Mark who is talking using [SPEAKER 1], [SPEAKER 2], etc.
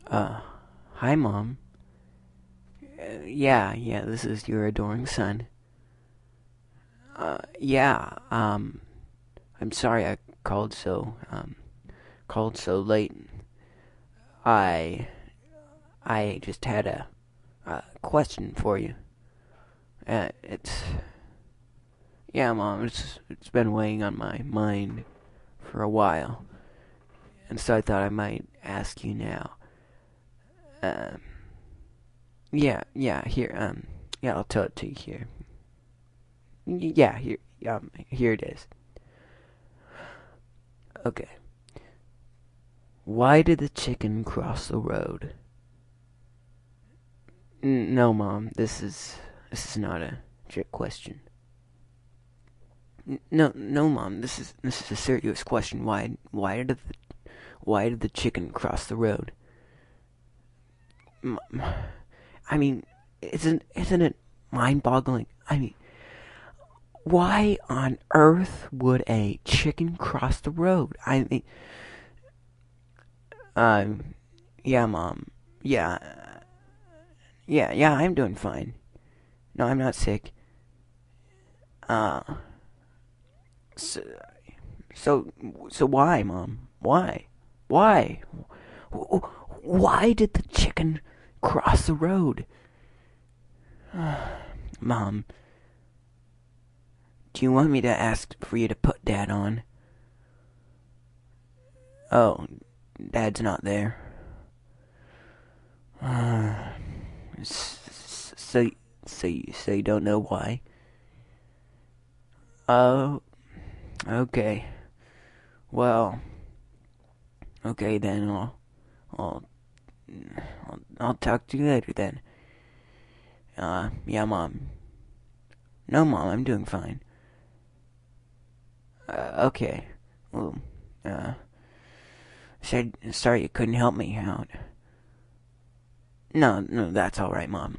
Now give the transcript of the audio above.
[SPEAKER 1] Uh, Hi, Mom. Yeah, this is your adoring son. Yeah, I'm sorry I called so late. I, I just had a question for you. It's, yeah, Mom, it's been weighing on my mind for a while, and so I thought I might ask you now. Um, yeah, I'll tell it to you here. Yeah, here it is. Okay. Why did the chicken cross the road? No, Mom. This is not a trick question. No, Mom. This is a serious question. Why did the chicken cross the road? I mean, isn't it mind-boggling? I mean, why on earth would a chicken cross the road? I mean, um, yeah, Mom. Yeah, yeah. I'm doing fine. No, I'm not sick. Uh, so, So, so why, Mom? Why? Why? Why did the chicken cross the road? Mom, do you want me to ask for you to put Dad on? Oh, Dad's not there. So, so you don't know why? Oh, okay. Well, okay then. I'll, I'll talk to you later then. Yeah, Mom. No, Mom, I'm doing fine. Okay. Well, uh, sorry you couldn't help me out. No, that's all right, Mom.